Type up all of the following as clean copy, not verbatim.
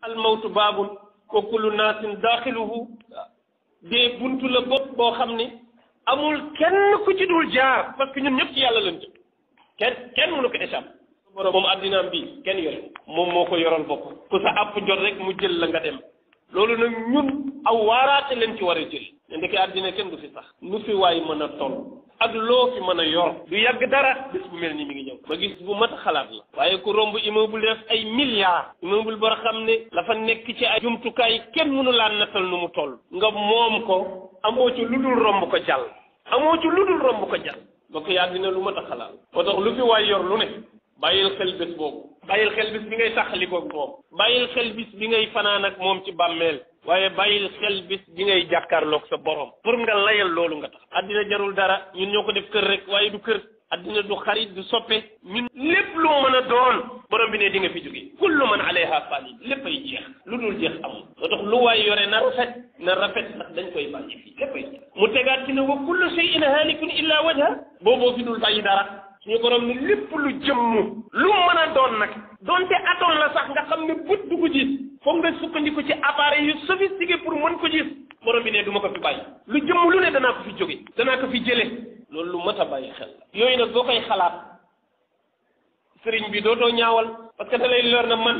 almawtu baabun wa kullu naasin daaxiluhu dee buntu la bopp boo xam ne amul kenn ku ci dul jaar parce que ñun ñëpp ci yàlla lañ jëm kenn mënu ko échappé borom moom addinaam bi kenn yore moom moo ko yoral bopp ku sa àpp jot rek mu jël la nga dem loolu nag ñun aw waaraate leen ci war a jël ne ndeke addina kenn du fi sax nu fi waay mën a toll ak loo fi mën a yor du yàgg dara bés bu mel ni mi ngi ñëw ma gis bu mat xalaat la waaye ku romb immeuble def ay milliards immeuble boo xam ne la fa nekk ci ay jumtukaay kenn mënu laa nattal nu mu toll nga moom ko amoo ci lu dul romb ko jàll amoo ci lu dul romb ko jàll donc yaa dina lu mat a xalaat moo tax lu fi waay yor lu ne bàyyil xel bés boobu bàyyil xel bis bi ngay taxalikoog moom bàyyil xel bis bi ngay fanaan ak moom ci bàmmeel waaye bàyyil xel bis bi ngay jàkkaarloog sa borom pour nga layal loolu nga tax addina jarul dara ñun ñoo ko def kër rek waaye du kër addina du xarit du soppe ñun lépp lu mën a doon borom bi ne di nga fi jóge kullu man alayha fanin léppay jeex lu dul jeex amul moo tax lu waay yore na rafet ndax dañ koy bàyyi fii léppay jeex mu tegaat ci ne wa kullu shay'in halikun illa wajha booboo fi dul bàyyi dara suñu borom ni lépp lu jëmm lu mën a doon nag donte atome la sax nga xam ne bët du ko gis foog nga sukkandiku ci appareil yu sophistiqué pour mën ko gis borom bi ne du ma ko fi bàyyi lu jëmm lu ne danaa ko fi jóge danaa ko fi jële loolu lu mat a bàyyi xel la yooyu nag boo koy xalaat sëriñ bi dootoo ñaawal parce que da lay leer na man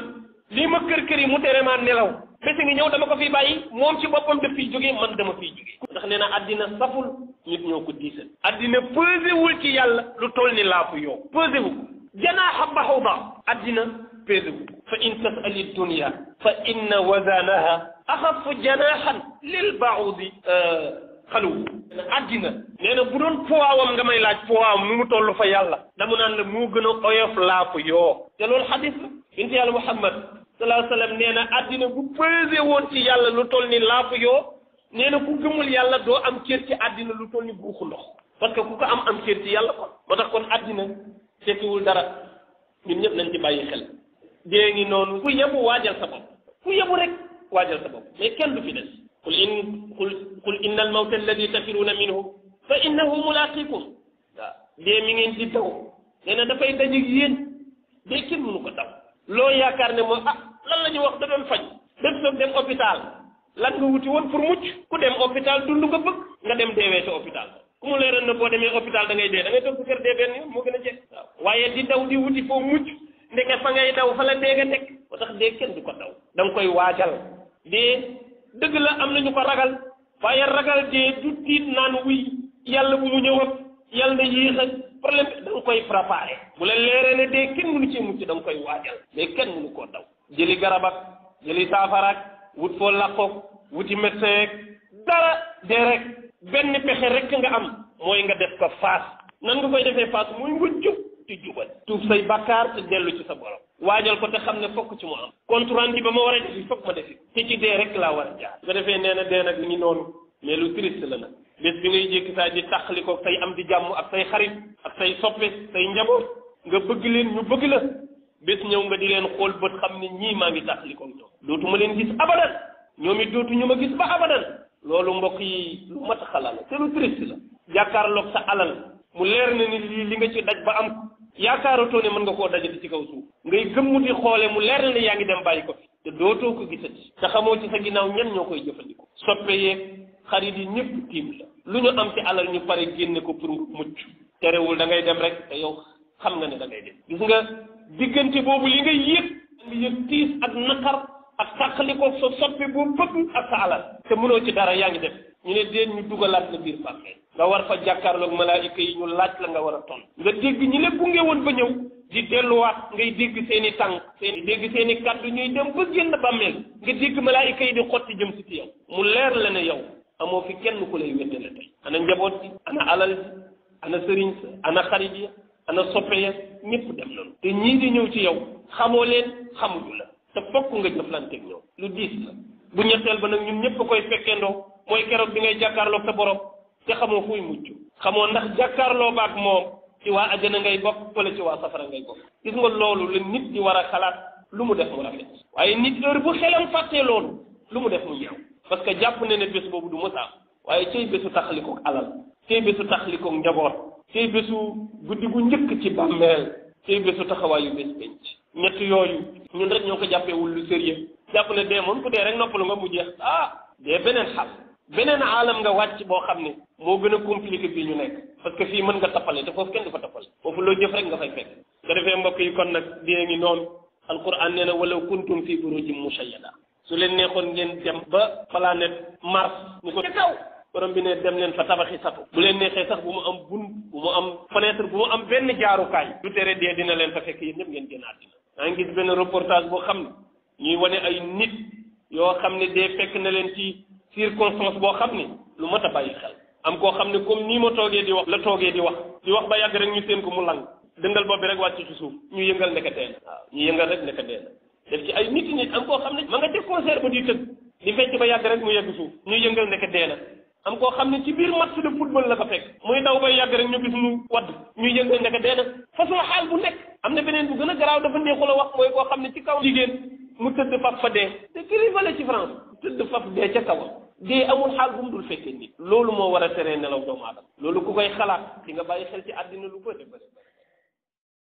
lii ma kër yi mu tere maa nelaw bés ngi ñëw dama ko fi bàyyi moom ci boppam daf fiy jóge man dama fiy jóge ndax nee na addina saful nit ñoo ko diisal addina pesé wul ci yàlla lu toll ni laafu yow pesé wu janaaxa baxuda addina pesé wu fa in tasali dunia fa inna wazanaha axafu janaaxan lil baudi xaluw addina nee na bu doon powaawam nga may laaj powaawam nu mu toll fa yàlla dama naan la moo gën a oyof laafu yoo te loolu xadis la bint yàlla muhammad salaa sallam nee na addina bu pesé woon ci yàlla lu toll ni laafu yoo nee na ku gëmul yàlla doo am cër ci àddina lu toll ni buuxu ndox parce que ku ko am cër ci yàlla kon moo tax kon àddina tekkiwul dara ñun ñëpp nañ ci bàyyi xel dee ngi noonu ku yebu waajal sa bopp ku yebu rek waajal sa bopp mais kenn du fi des qul inna al mawta alladi tafiruna minhu fa innahu mulaqikum waaw dee mi ngeen di daw nee na dafay dajeeg yéen dee kenn mënu ko daw loo yaakaar ne moom lan la ñu wax da doon faj def soog dem hôpital lan nga wuti woon pour mucc ku dem hôpital dund nga bëgg nga dem deewee sa hôpital ku mu leeral na boo demee hôpital da ngay dee da ngay toog sa kër dee benn yoon moo gën a jeex waaw waaye di daw di wuti foo mucc ndeke fa ngay daw fa la dee nga nekk moo tax dee kenn du ko daw da nga koy waajal dee dëgg la am na ñu ko ragal waaye ragal dee du tiit naan wuy yàlla bu mu ñëw ak yàlla na yéex ak problème bi da nga koy préparé bu la leeree ne dee kenn mënu ci mucc da nga koy waajal mais kenn mënu koo daw jëli garab ak jëli saafaraak wut foo làqoog wuti médecin rek dara dee rek benn pexe rek nga am mooy nga def ko faas nan nga koy defee faas mooy nga jub ci jubal tuub say bakkaar te dellu ci sa borom waajal ko te xam ne fokk ci mu am compte rendu ba ma war a defi fokk ma defi te ci dee rek laa war a jaar nga defee nee na dee nag mi ngi noonu mais lu triste la nag bés bi ngay jékki saa di tàqali ko say am di jàmm ak say xarit ak say soppe say njaboot nga bëgg leen ñu bëgg la bés ñëw nga di leen xool bët xam ne ñii maa ngi tàqali ko ñoom dootuma leen gis abadan ñoom it dootuñu ma gis ba abadan loolu mbokk yi lu mat a xalaat la te lu triste la jàkkaarloog sa alal mu leer na ni lii li nga ci daj ba am ko yaakaaratoo ne mën nga koo dajati ci kaw suuf ngay gëmmu di xoole mu leer na ne yaa ngi dem bàyyi ko fi te dootoo ko gisati te xamoo ci sa ginnaaw ñan ñoo koy jëfandikoo soppe yeeg xarit yi ñëpp tiim la lu ñu am ci alal ñu pare génne ko pour mucc terewul da ngay dem rek te yow xam nga ne da ngay dem gis nga diggante boobu li ngay yëg tiis ak naqar ak sàqalikoo sa soppe boo bëgg ak sa alal te mënoo ci dara yaa ngi def ñu ne déet ñu dugalaat la biir bàmmeel nga war fa jàkkaarloog malaayika yi ñu laaj la nga war a ton nga dégg ñi lépp gunge woon ba ñëw di delluwaat ngay dégg seen i tànk dégg seen i kàddu ñuy dem ba génn bàmmeel nga dégg malaayika yi di xotti jëm si ci yow mu leer la ne yow amoo fi kenn ku lay weddale tey ana njaboot ji ana alal ji ana sëriñ sa ana xarit ya ana soppe ya ñëpp dem nañu te ñii di ñëw ci yow xamoo leen xamuñu la te fokk nga jëflanteeg ñoom lu diis la bu ñetteel ba nag ñun ñëpp a koy fekkeendoo mooy keroog bi ngay jàkkaarloog sa borom te xamoo fuy mucc xamoo ndax jàkkaarloo baak moom ci waa àjjana ngay bokk wala ci waa safara ngay bokk gis nga loolu la nit di war a xalaat lu mu def mu rafet waaye nit heure bu xelam fàttee loolu lu mu def mu ñaaw parce que jàpp ne ne bés boobu du mës a am waaye cay bésu taxalikoog alal cay bésu taxalikoog njaboot cay bésu guddi gu njëkk ci bàmmeel cay bésu taxawaayu bés penc ñett yooyu ñun rek ñoo ko jàppeewul lu sérieux jàpp ne dee moom ku dee rek noppalu nga mu jeex dee beneen xaal beneen aalam nga wàcc boo xam ne moo gën a compliqué bii ñu nekk parce que fii mën nga tappale te foofu kenn du fa tappale foofu loo jëf rek nga fay fekk nga defee mbokk yi kon nag dee ngi noonu alquran nee na walaw kuntum fi burujin mushayyada su leen neexoon ngeen dem ba planète Mars ñu ko ca kaw borom bi ne dem leen fa tabaxi satu bu leen neexee sax bu mu am bunt bu mu am fenêtre bu mu am benn jaarukaay du tere dee dina leen fa fekk yéen ñëpp ngeen génn àddina maa ngi gis benn reportage boo xam ne ñuy wane ay nit yoo xam ne dee fekk na leen ci circonstance boo xam ne lu mat a bàyyi xel am koo xam ne comme nii ma toogee di wax la toogee di wax ba yàgg rek ñu seen ko mu lang dëngal bopp bi rek wàcc ci suuf ñu yëngal ndeke dee na waaw ñu yëngal rek ndeke dee na def ci ay nit am koo xam ne ma nga ca concert ba di tëgg di fecc ba yàgg rek mu yegg suuf ñu yëngal ndeke dee na am koo xam ne ci biir match de football la ko fekk muy daw bay yàgg rek ñu gis mu wadd ñu yëngal ndeke dee na façon xaal bu nekk am na beneen bu gën a garaaw dafa neexul a wax mooy koo xam ne ci kaw jigéen mu tëdd faf fa dee te kilifa la ci France tëdd faf dee ca kawam dee amul xaal bu mu dul fekkee nit loolu moo war a teree nelaw doomu aadama loolu ku koy xalaat di nga bàyyi xel ci àddina lu bëri bëri